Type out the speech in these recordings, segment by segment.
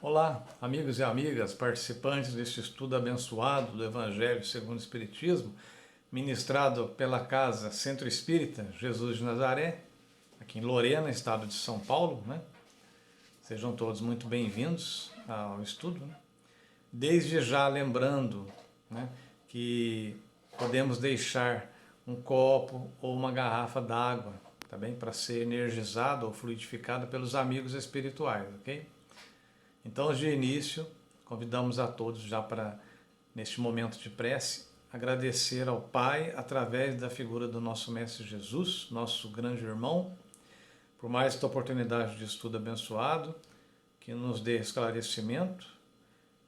Olá, amigos e amigas, participantes deste estudo abençoado do Evangelho segundo o Espiritismo, ministrado pela Casa Centro Espírita Jesus de Nazaré, aqui em Lorena, estado de São Paulo, né? Sejam todos muito bem-vindos ao estudo, né? Desde já lembrando, né, que podemos deixar um copo ou uma garrafa d'água, tá bem? Para ser energizado ou fluidificado pelos amigos espirituais, ok? Então, de início, convidamos a todos já para, neste momento de prece, agradecer ao Pai através da figura do nosso Mestre Jesus, nosso grande irmão, por mais esta oportunidade de estudo abençoado, que nos dê esclarecimento,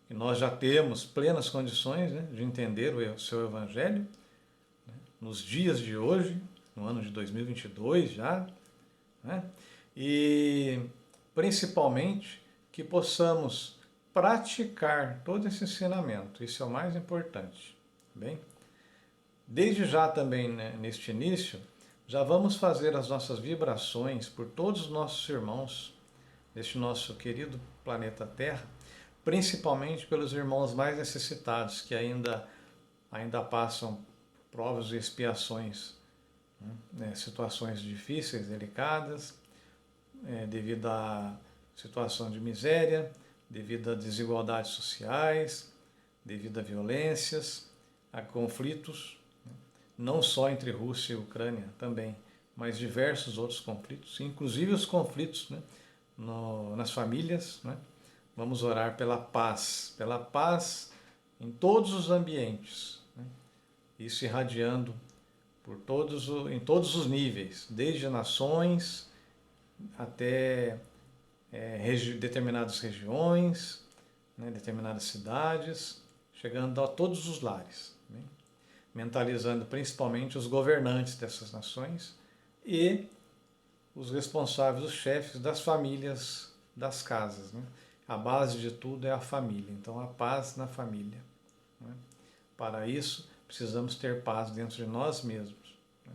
que nós já temos plenas condições, né, de entender o seu Evangelho, né, nos dias de hoje, no ano de 2022 já, né, e principalmente que possamos praticar todo esse ensinamento, isso é o mais importante. Bem, desde já também, né, neste início, já vamos fazer as nossas vibrações por todos os nossos irmãos deste nosso querido planeta Terra, principalmente pelos irmãos mais necessitados que ainda passam provas e expiações, né, situações difíceis, delicadas, devido a situação de miséria, devido a desigualdades sociais, devido a violências, a conflitos, não só entre Rússia e Ucrânia também, mas diversos outros conflitos, inclusive os conflitos, né, nas famílias, né? Vamos orar pela paz em todos os ambientes, né? Isso irradiando em todos os níveis, desde nações até determinadas regiões, né, determinadas cidades, chegando a todos os lares, né, mentalizando principalmente os governantes dessas nações e os responsáveis, os chefes das famílias, das casas, né. A base de tudo é a família, então a paz na família, né. Para isso, precisamos ter paz dentro de nós mesmos, né.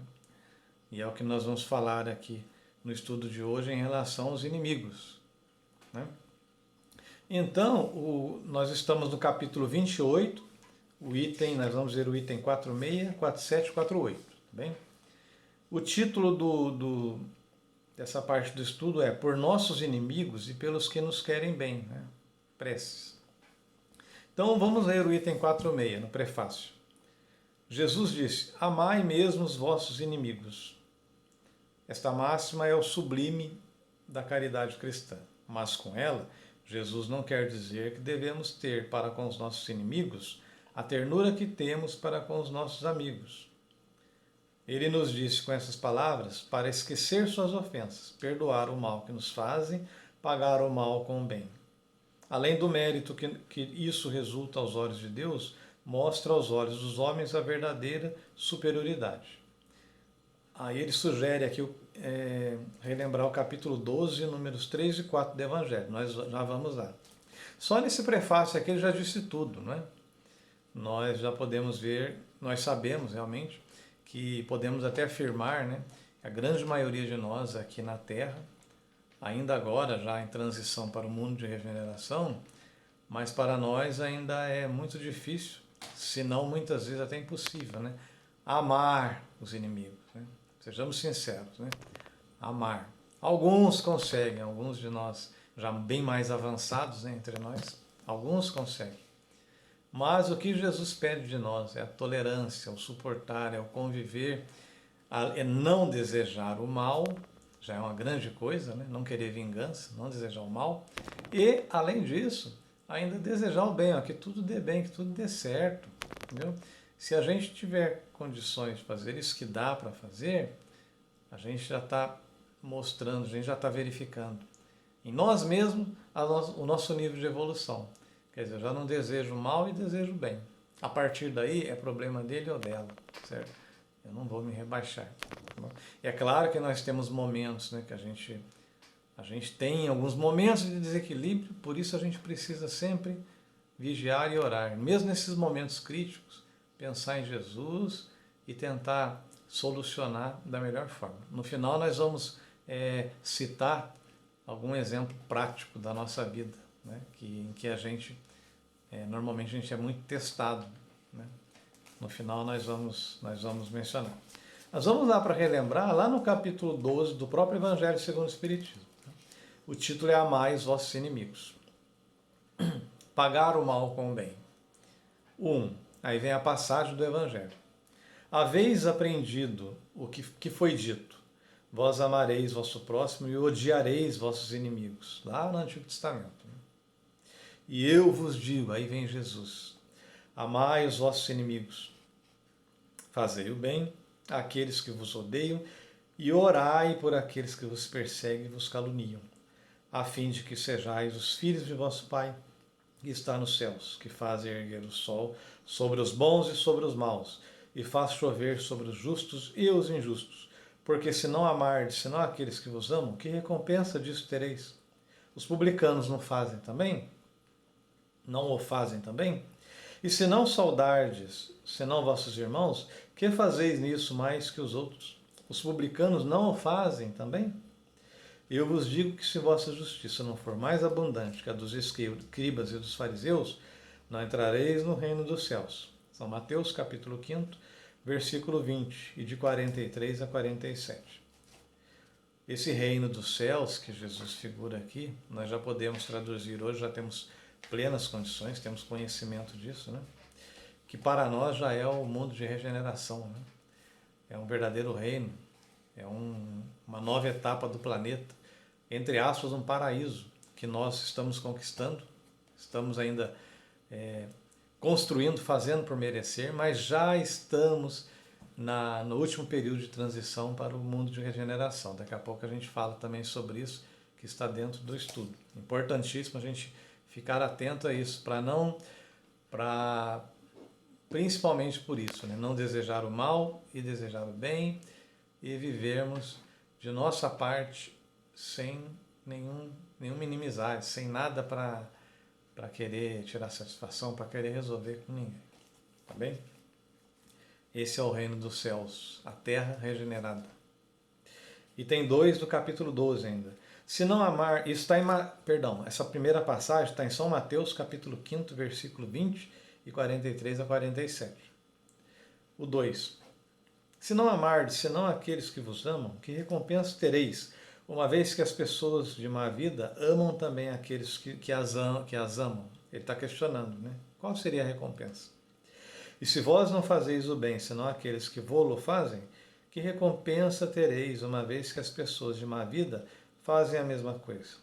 E é o que nós vamos falar aqui no estudo de hoje em relação aos inimigos, né? Então, nós estamos no capítulo 28, nós vamos ver o item 46, 47 e 48. Tá bem? O título dessa parte do estudo é Por Nossos Inimigos e Pelos que Nos Querem Bem, né? Preces. Então vamos ler o item 46 no prefácio. Jesus disse, amai mesmo os vossos inimigos. Esta máxima é o sublime da caridade cristã, mas com ela, Jesus não quer dizer que devemos ter para com os nossos inimigos a ternura que temos para com os nossos amigos. Ele nos disse com essas palavras para esquecer suas ofensas, perdoar o mal que nos fazem, pagar o mal com o bem. Além do mérito que isso resulta aos olhos de Deus, mostra aos olhos dos homens a verdadeira superioridade. Aí ele sugere aqui relembrar o capítulo 12, números 3 e 4 do Evangelho. Nós já vamos lá. Só nesse prefácio aqui ele já disse tudo, não é? Nós já podemos ver, nós sabemos realmente que podemos até afirmar, né, que a grande maioria de nós aqui na Terra, ainda agora já em transição para o mundo de regeneração, mas para nós ainda é muito difícil, se não muitas vezes até impossível, né, amar os inimigos, né? Sejamos sinceros, né? Amar. Alguns conseguem, alguns de nós já bem mais avançados, né, entre nós, alguns conseguem. Mas o que Jesus pede de nós é a tolerância, o suportar, é o conviver, é não desejar o mal, já é uma grande coisa, né? Não querer vingança, não desejar o mal. E, além disso, ainda desejar o bem, ó, que tudo dê bem, que tudo dê certo. Entendeu? Se a gente tiver condições de fazer isso que dá para fazer, a gente já está mostrando, a gente já está verificando em nós mesmos o nosso nível de evolução. Quer dizer, eu já não desejo o mal e desejo o bem. A partir daí é problema dele ou dela, certo? Eu não vou me rebaixar. Tá? E é claro que nós temos momentos, né, que a gente tem alguns momentos de desequilíbrio, por isso a gente precisa sempre vigiar e orar. Mesmo nesses momentos críticos, pensar em Jesus e tentar solucionar da melhor forma. No final nós vamos citar algum exemplo prático da nossa vida, né? Em que a gente, normalmente a gente é muito testado, né? No final nós vamos mencionar. Nós vamos lá para relembrar, lá no capítulo 12 do próprio Evangelho segundo o Espiritismo. O título é Amai os vossos inimigos. Pagar o mal com o bem. 1. Aí vem a passagem do Evangelho. Haveis aprendido o que foi dito. Vós amareis vosso próximo e odiareis vossos inimigos. Lá no Antigo Testamento. E eu vos digo, aí vem Jesus, amai os vossos inimigos. Fazei o bem àqueles que vos odeiam e orai por aqueles que vos perseguem e vos caluniam, a fim de que sejais os filhos de vosso Pai, que está nos céus, que faz erguer o sol sobre os bons e sobre os maus, e faz chover sobre os justos e os injustos. Porque se não amardes, senão aqueles que vos amam, que recompensa disso tereis? Os publicanos não fazem também? Não o fazem também? E se não saudardes, senão vossos irmãos, que fazeis nisso mais que os outros? Os publicanos não o fazem também? Eu vos digo que se vossa justiça não for mais abundante que a dos escribas e dos fariseus, não entrareis no reino dos céus. São Mateus capítulo 5, versículo 20, e de 43 a 47. Esse reino dos céus que Jesus figura aqui, nós já podemos traduzir hoje, já temos plenas condições, temos conhecimento disso, né? Que para nós já é o mundo de regeneração, né? É um verdadeiro reino, é uma nova etapa do planeta, entre aspas, um paraíso que nós estamos conquistando, estamos ainda construindo, fazendo por merecer, mas já estamos no último período de transição para o mundo de regeneração. Daqui a pouco a gente fala também sobre isso, que está dentro do estudo. Importantíssimo a gente ficar atento a isso, principalmente por isso, né? Não desejar o mal e desejar o bem, e vivermos de nossa parte sem nenhum minimizar, sem nada para querer tirar satisfação, para querer resolver com ninguém. Tá bem? Esse é o reino dos céus, a terra regenerada. E tem 2 do capítulo 12 ainda. Se não amar, isso está essa primeira passagem está em São Mateus, capítulo 5, versículo 20 e 43 a 47. O 2. Se não amardes, senão aqueles que vos amam, que recompensa tereis, uma vez que as pessoas de má vida amam também aqueles que as amam. Ele está questionando, né? Qual seria a recompensa? E se vós não fazeis o bem, senão aqueles que vô-lo fazem, que recompensa tereis, uma vez que as pessoas de má vida fazem a mesma coisa?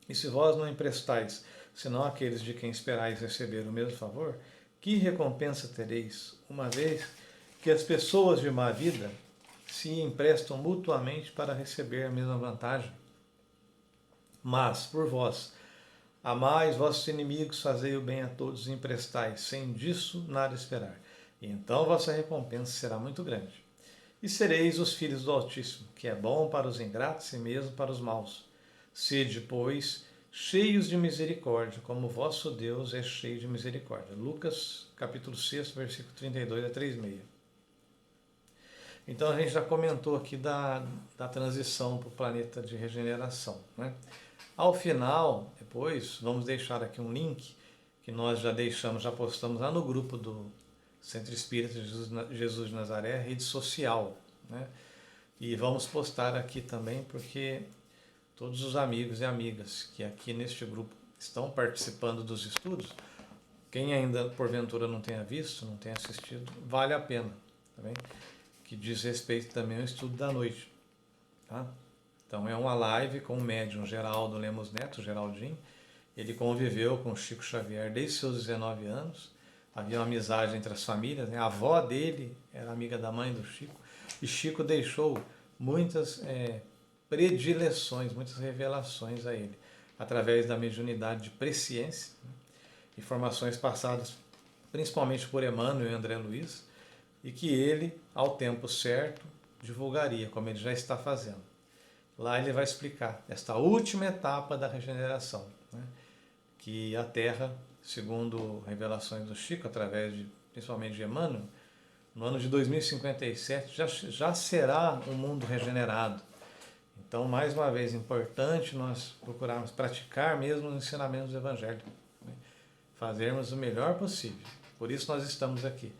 E se vós não emprestais, senão aqueles de quem esperais receber o mesmo favor, que recompensa tereis, uma vez que as pessoas de má vida se emprestam mutuamente para receber a mesma vantagem? Mas, por vós, amais vossos inimigos, fazei o bem a todos e emprestais, sem disso nada esperar. E então vossa recompensa será muito grande. E sereis os filhos do Altíssimo, que é bom para os ingratos e mesmo para os maus. Sede, pois, cheios de misericórdia, como vosso Deus é cheio de misericórdia. Lucas, capítulo 6, versículo 32 a 36. Então a gente já comentou aqui da transição para o planeta de regeneração, né? Ao final, depois, vamos deixar aqui um link que nós já postamos lá no grupo do Centro Espírita Jesus de Nazaré, rede social, né? E vamos postar aqui também, porque todos os amigos e amigas que aqui neste grupo estão participando dos estudos, quem ainda porventura não tenha visto, não tenha assistido, vale a pena, tá bem? Que diz respeito também ao estudo da noite, tá? Então é uma live com o médium Geraldo Lemos Neto, Geraldinho. Ele conviveu com Chico Xavier desde seus 19 anos. Havia uma amizade entre as famílias, né? A avó dele era amiga da mãe do Chico. E Chico deixou muitas predileções, muitas revelações a ele, através da mediunidade de presciência, né? Informações passadas principalmente por Emmanuel e André Luiz, e que ele, ao tempo certo, divulgaria, como ele já está fazendo. Lá ele vai explicar esta última etapa da regeneração, né? Que a Terra, segundo revelações do Chico, principalmente de Emmanuel, no ano de 2057 já será um mundo regenerado. Então, mais uma vez, é importante nós procurarmos praticar mesmo os ensinamentos do Evangelho, né? Fazermos o melhor possível. Por isso nós estamos aqui,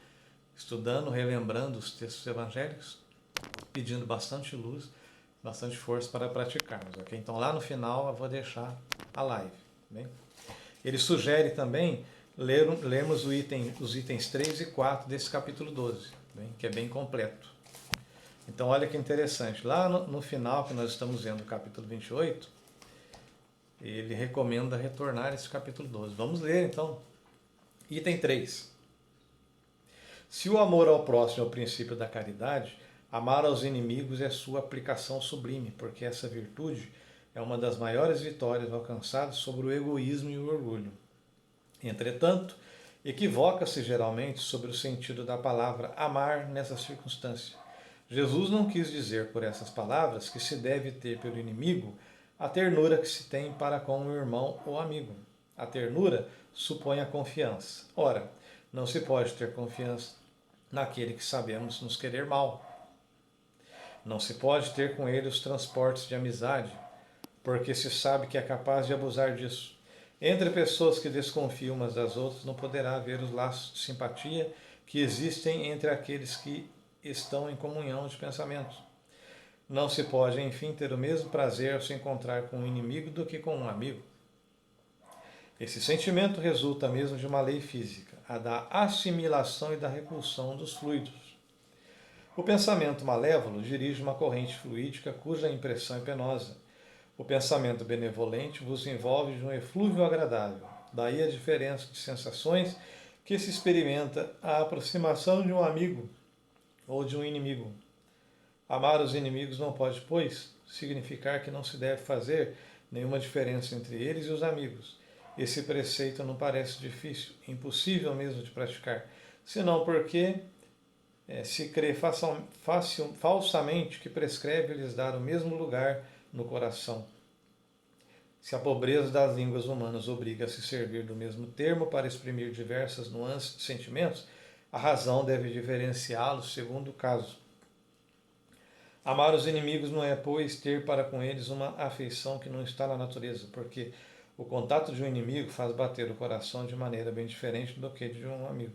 estudando, relembrando os textos evangélicos, pedindo bastante luz, bastante força para praticarmos. Okay? Então, lá no final, eu vou deixar a live. Bem? Ele sugere também lermos os itens 3 e 4 desse capítulo 12, bem? Que é bem completo. Então, olha que interessante. Lá no final, que nós estamos vendo o capítulo 28, ele recomenda retornar a esse capítulo 12. Vamos ler, então. Item 3. Se o amor ao próximo é o princípio da caridade, amar aos inimigos é sua aplicação sublime, porque essa virtude é uma das maiores vitórias alcançadas sobre o egoísmo e o orgulho. Entretanto, equivoca-se geralmente sobre o sentido da palavra amar nessa circunstância. Jesus não quis dizer por essas palavras que se deve ter pelo inimigo a ternura que se tem para com o irmão ou amigo. A ternura supõe a confiança. Ora, não se pode ter confiança naquele que sabemos nos querer mal. Não se pode ter com ele os transportes de amizade, porque se sabe que é capaz de abusar disso. Entre pessoas que desconfiam umas das outras não poderá haver os laços de simpatia que existem entre aqueles que estão em comunhão de pensamento. Não se pode, enfim, ter o mesmo prazer ao se encontrar com um inimigo do que com um amigo. Esse sentimento resulta mesmo de uma lei física, a da assimilação e da repulsão dos fluidos. O pensamento malévolo dirige uma corrente fluídica cuja impressão é penosa. O pensamento benevolente vos envolve de um eflúvio agradável. Daí a diferença de sensações que se experimenta à aproximação de um amigo ou de um inimigo. Amar os inimigos não pode, pois, significar que não se deve fazer nenhuma diferença entre eles e os amigos. Esse preceito não parece difícil, impossível mesmo de praticar, senão porque se crê falsamente que prescreve-lhes dar o mesmo lugar no coração. Se a pobreza das línguas humanas obriga a se servir do mesmo termo para exprimir diversas nuances de sentimentos, a razão deve diferenciá-los segundo o caso. Amar os inimigos não é, pois, ter para com eles uma afeição que não está na natureza, porque o contato de um inimigo faz bater o coração de maneira bem diferente do que de um amigo.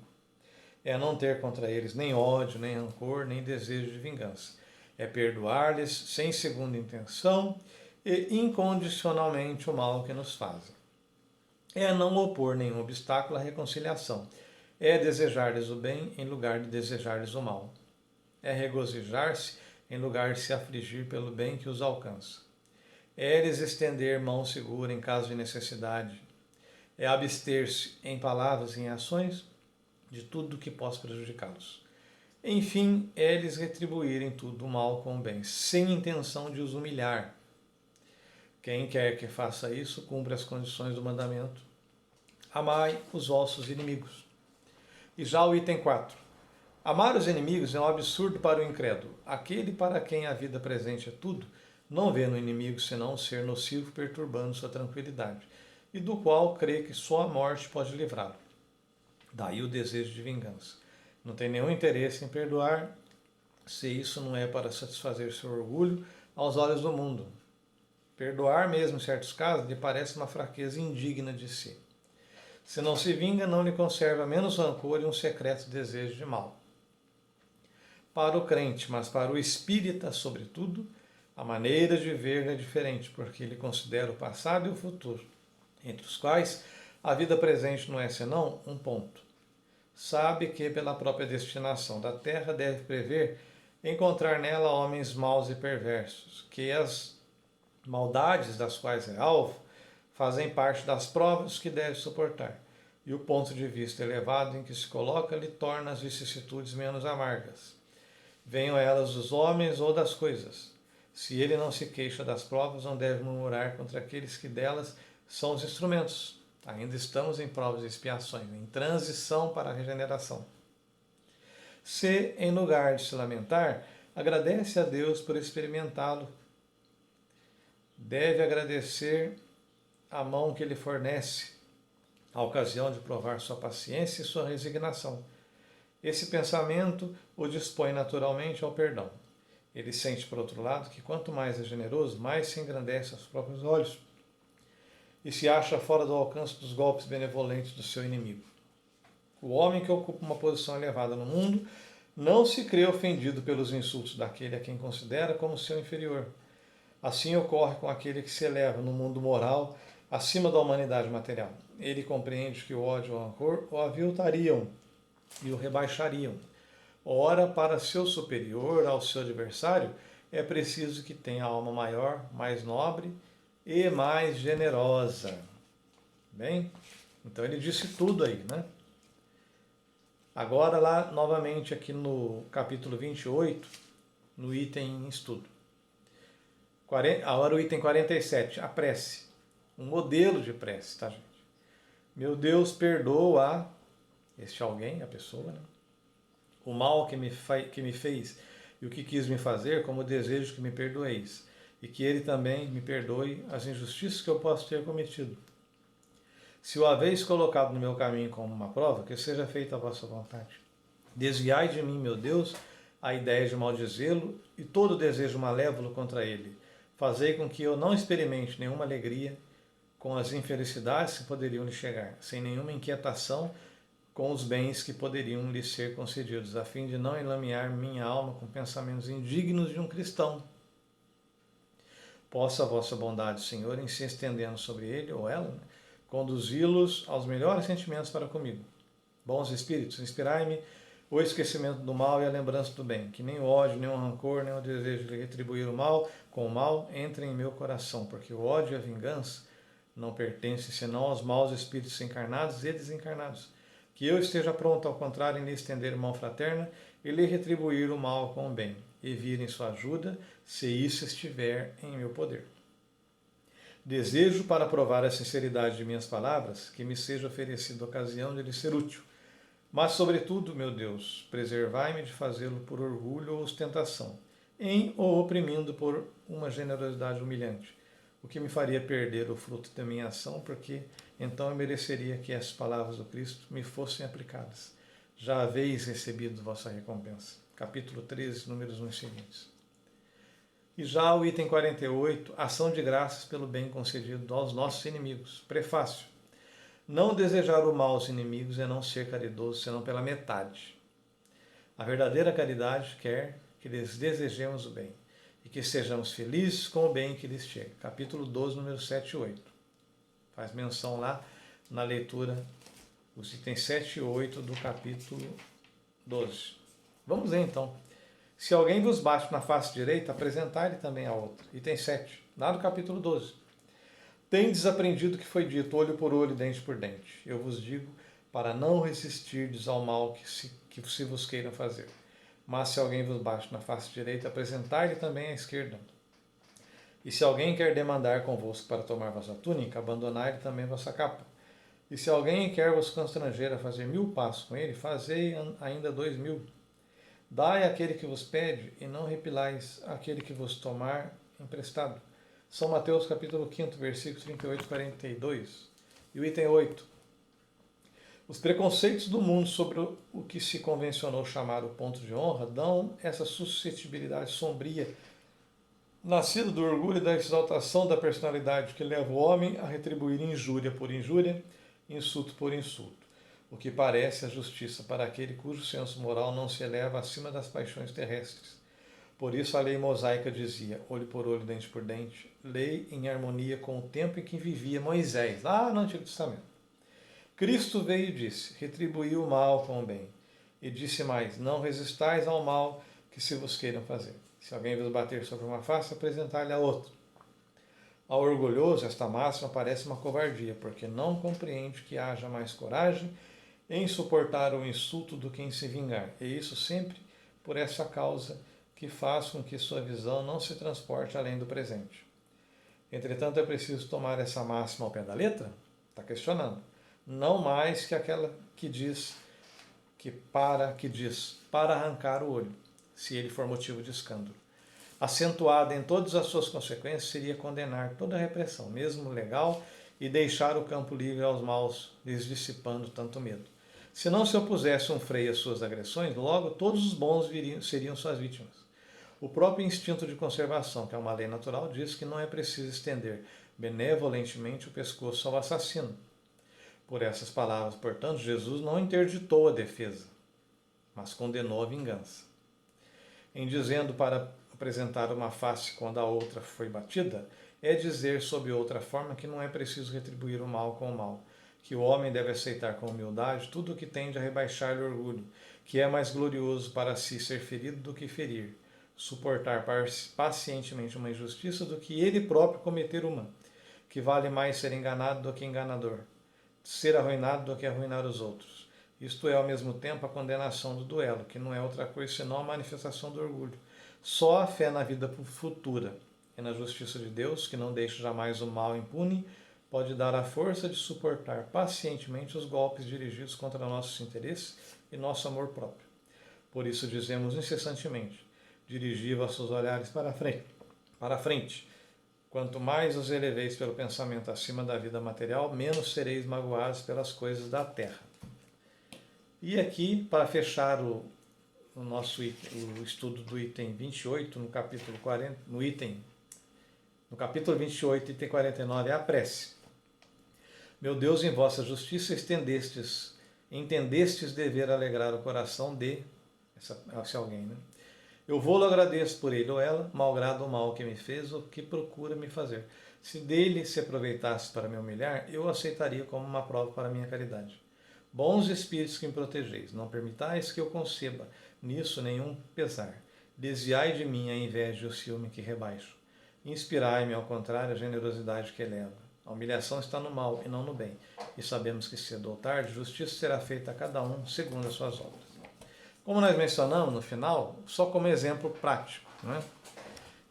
É não ter contra eles nem ódio, nem rancor, nem desejo de vingança. É perdoar-lhes sem segunda intenção e incondicionalmente o mal que nos fazem. É não opor nenhum obstáculo à reconciliação. É desejar-lhes o bem em lugar de desejar-lhes o mal. É regozijar-se em lugar de se afligir pelo bem que os alcança. É lhes estender mão segura em caso de necessidade. É abster-se em palavras e em ações de tudo que possa prejudicá-los. Enfim, é lhes retribuírem tudo o mal com o bem, sem intenção de os humilhar. Quem quer que faça isso, cumpre as condições do mandamento. Amai os vossos inimigos. E já o item 4. Amar os inimigos é um absurdo para o incrédulo. Aquele para quem a vida presente é tudo, não vê no inimigo senão um ser nocivo perturbando sua tranquilidade, e do qual crê que só a morte pode livrá-lo. Daí o desejo de vingança. Não tem nenhum interesse em perdoar, se isso não é para satisfazer seu orgulho aos olhos do mundo. Perdoar, mesmo em certos casos, lhe parece uma fraqueza indigna de si. Se não se vinga, não lhe conserva menos rancor e um secreto desejo de mal. Para o crente, mas para o espírita, sobretudo, a maneira de ver é diferente, porque ele considera o passado e o futuro, entre os quais a vida presente não é senão um ponto. Sabe que, pela própria destinação da terra, deve prever encontrar nela homens maus e perversos, que as maldades das quais é alvo fazem parte das provas que deve suportar, e o ponto de vista elevado em que se coloca lhe torna as vicissitudes menos amargas. Venham elas dos homens ou das coisas. Se ele não se queixa das provas, não deve murmurar contra aqueles que delas são os instrumentos. Ainda estamos em provas e expiações, em transição para a regeneração. Se, em lugar de se lamentar, agradece a Deus por experimentá-lo, deve agradecer a mão que lhe fornece, a ocasião de provar sua paciência e sua resignação. Esse pensamento o dispõe naturalmente ao perdão. Ele sente, por outro lado, que quanto mais é generoso, mais se engrandece aos próprios olhos e se acha fora do alcance dos golpes benevolentes do seu inimigo. O homem que ocupa uma posição elevada no mundo não se crê ofendido pelos insultos daquele a quem considera como seu inferior. Assim ocorre com aquele que se eleva no mundo moral acima da humanidade material. Ele compreende que o ódio e o rancor o aviltariam e o rebaixariam. Ora, para seu superior ao seu adversário, é preciso que tenha alma maior, mais nobre e mais generosa. Bem, então ele disse tudo aí, né? Agora lá, novamente, aqui no capítulo 28, no item estudo. Agora o item 47, a prece. Um modelo de prece, tá, gente? Meu Deus, perdoa este alguém, a pessoa, né? O mal que me fez e o que quis me fazer, como desejo que me perdoeis, e que ele também me perdoe as injustiças que eu posso ter cometido. Se o haveis colocado no meu caminho como uma prova, que seja feita a vossa vontade. Desviai de mim, meu Deus, a ideia de maldizê-lo e todo desejo malévolo contra ele. Fazei com que eu não experimente nenhuma alegria com as infelicidades que poderiam lhe chegar, sem nenhuma inquietação com os bens que poderiam lhe ser concedidos, a fim de não enlamear minha alma com pensamentos indignos de um cristão. Possa a vossa bondade, Senhor, em se estendendo sobre ele ou ela, conduzi-los aos melhores sentimentos para comigo. Bons espíritos, inspirai-me o esquecimento do mal e a lembrança do bem, que nem o ódio, nem o rancor, nem o desejo de retribuir o mal com o mal entrem em meu coração, porque o ódio e a vingança não pertencem senão aos maus espíritos encarnados e desencarnados. Que eu esteja pronto, ao contrário, em lhe estender mão fraterna e lhe retribuir o mal com o bem, e vir em sua ajuda, se isso estiver em meu poder. Desejo, para provar a sinceridade de minhas palavras, que me seja oferecida a ocasião de lhe ser útil. Mas, sobretudo, meu Deus, preservai-me de fazê-lo por orgulho ou ostentação, em ou oprimindo por uma generosidade humilhante, o que me faria perder o fruto da minha ação, porque então eu mereceria que essas palavras do Cristo me fossem aplicadas. Já haveis recebido vossa recompensa. Capítulo 13, números 1 seguintes. E já o item 48, ação de graças pelo bem concedido aos nossos inimigos. Prefácio. Não desejar o mal aos inimigos é não ser caridoso, senão pela metade. A verdadeira caridade quer que lhes desejemos o bem e que sejamos felizes com o bem que lhes chega. Capítulo 12, números 7 e 8. Faz menção lá na leitura os itens 7 e 8 do capítulo 12. Vamos ver então. Se alguém vos bate na face direita, apresentai-lhe também a outra. Item 7, lá do capítulo 12. Tendes aprendido o que foi dito, olho por olho, dente por dente. Eu vos digo, para não resistirdes ao mal que se vos queiram fazer. Mas se alguém vos bate na face direita, apresentai-lhe também a esquerda. E se alguém quer demandar convosco para tomar vossa túnica, abandonai-lhe também vossa capa. E se alguém quer vos constranger a fazer 1000 passos com ele, fazei ainda 2000. Dai àquele que vos pede, e não repilais àquele que vos tomar emprestado. São Mateus capítulo 5, versículos 38 e 42. E o item 8. Os preconceitos do mundo sobre o que se convencionou chamar o ponto de honra dão essa suscetibilidade sombria, nascida do orgulho e da exaltação da personalidade, que leva o homem a retribuir injúria por injúria, insulto por insulto, o que parece a justiça para aquele cujo senso moral não se eleva acima das paixões terrestres. Por isso a lei mosaica dizia, olho por olho, dente por dente, lei em harmonia com o tempo em que vivia Moisés, lá no Antigo Testamento. Cristo veio e disse, retribuí o mal com o bem. E disse mais, não resistais ao mal que se vos queiram fazer. Se alguém vos bater sobre uma face, apresentai-lhe a outra. Ao orgulhoso, esta máxima parece uma covardia, porque não compreende que haja mais coragem em suportar o insulto do que em se vingar. E isso sempre por essa causa que faz com que sua visão não se transporte além do presente. Entretanto, é preciso tomar essa máxima ao pé da letra? Está questionando. Não mais que aquela que diz para arrancar o olho, se ele for motivo de escândalo. Acentuada em todas as suas consequências, seria condenar toda a repressão, mesmo legal, e deixar o campo livre aos maus, lhes dissipando tanto medo. Se não se opusesse um freio às suas agressões, logo todos os bons seriam suas vítimas. O próprio instinto de conservação, que é uma lei natural, diz que não é preciso estender benevolentemente o pescoço ao assassino. Por essas palavras, portanto, Jesus não interditou a defesa, mas condenou a vingança. Em dizendo para apresentar uma face quando a outra foi batida, é dizer sob outra forma que não é preciso retribuir o mal com o mal, que o homem deve aceitar com humildade tudo o que tende a rebaixar-lhe o orgulho, que é mais glorioso para si ser ferido do que ferir, suportar pacientemente uma injustiça do que ele próprio cometer uma, que vale mais ser enganado do que enganador, ser arruinado do que arruinar os outros. Isto é, ao mesmo tempo, a condenação do duelo, que não é outra coisa senão a manifestação do orgulho. Só a fé na vida futura e na justiça de Deus, que não deixa jamais o mal impune, pode dar a força de suportar pacientemente os golpes dirigidos contra nossos interesses e nosso amor próprio. Por isso dizemos incessantemente, dirigi vossos olhares para a frente. Quanto mais os eleveis pelo pensamento acima da vida material, menos sereis magoados pelas coisas da terra. E aqui, para fechar o estudo do item 28, no capítulo 40, no capítulo 28, item 49, é a prece. Meu Deus, em vossa justiça entendestes dever alegrar o coração de esse alguém, né? Eu vou-lo agradeço por ele ou ela, malgrado o mal que me fez ou que procura me fazer. Se dele se aproveitasse para me humilhar, eu aceitaria como uma prova para a minha caridade. Bons espíritos que me protegeis, não permitais que eu conceba nisso nenhum pesar. Desviai de mim a inveja e o ciúme que rebaixo. Inspirai-me, ao contrário, a generosidade que eleva. A humilhação está no mal e não no bem, e sabemos que cedo ou tarde justiça será feita a cada um segundo as suas obras. Como nós mencionamos no final, só como exemplo prático, né?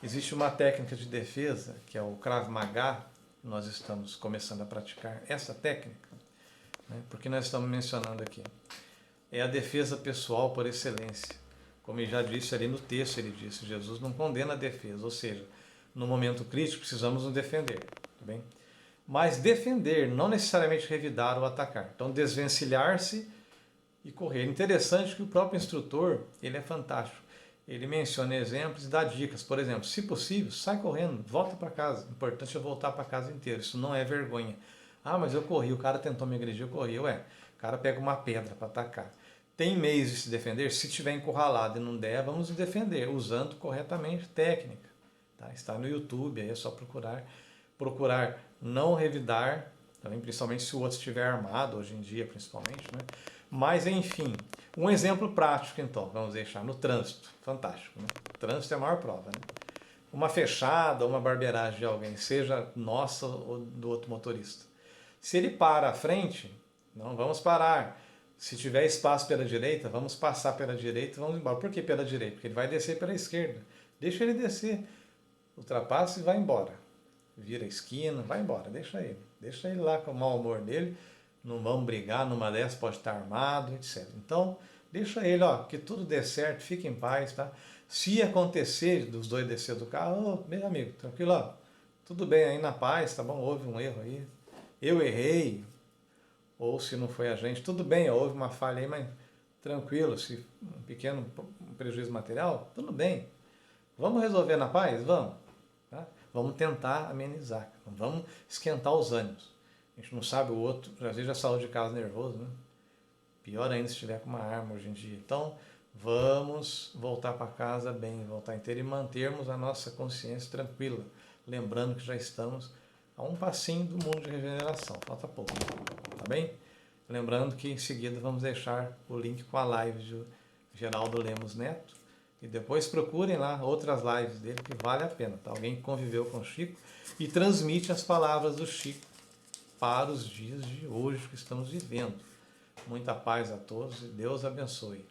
Existe uma técnica de defesa, que é o Krav Maga, nós estamos começando a praticar essa técnica, né? Porque nós estamos mencionando aqui. É a defesa pessoal por excelência. Como ele já disse ali no texto, ele disse, Jesus não condena a defesa, ou seja, no momento crítico precisamos nos defender, tá bem? Mas defender, não necessariamente revidar ou atacar. Então desvencilhar-se e correr. É interessante que o próprio instrutor, ele é fantástico. Ele menciona exemplos e dá dicas. Por exemplo, se possível, sai correndo, volta para casa. O importante é voltar para casa inteiro. Isso não é vergonha. Ah, mas eu corri, o cara tentou me agredir, eu corri. Ué, o cara pega uma pedra para atacar. Tem meios de se defender? Se tiver encurralado e não der, vamos defender, usando corretamente técnica. Tá? Está no YouTube, aí é só procurar não revidar, também, principalmente se o outro estiver armado, hoje em dia principalmente, né? Mas, enfim, um exemplo prático, então, vamos deixar no trânsito. Fantástico, né? O trânsito é a maior prova, né? Uma fechada, uma barbeiragem de alguém, seja nossa ou do outro motorista. Se ele para à frente, não vamos parar. Se tiver espaço pela direita, vamos passar pela direita e vamos embora. Por que pela direita? Porque ele vai descer pela esquerda. Deixa ele descer. Ultrapassa e vai embora. Vira a esquina, vai embora, deixa ele. Deixa ele lá com o mau humor dele. Não vamos brigar, numa dessas pode estar armado, etc. Então, deixa ele, ó, que tudo dê certo, fique em paz, tá? Se acontecer dos dois descer do carro, meu amigo, tranquilo, ó, tudo bem aí na paz, tá bom? Houve um erro aí, eu errei, ou se não foi a gente, tudo bem, houve uma falha aí, mas tranquilo, se um pequeno prejuízo material, tudo bem. Vamos resolver na paz? Vamos. Tá? Vamos tentar amenizar, vamos esquentar os ânimos. A gente não sabe o outro, às vezes já saiu de casa nervoso, né? Pior ainda se estiver com uma arma hoje em dia. Então, vamos voltar para casa bem, voltar inteiro e mantermos a nossa consciência tranquila, lembrando que já estamos a um passinho do mundo de regeneração, falta pouco, tá bem? Lembrando que em seguida vamos deixar o link com a live de Geraldo Lemos Neto e depois procurem lá outras lives dele que vale a pena, tá? Alguém que conviveu com o Chico e transmite as palavras do Chico para os dias de hoje que estamos vivendo. Muita paz a todos e Deus abençoe.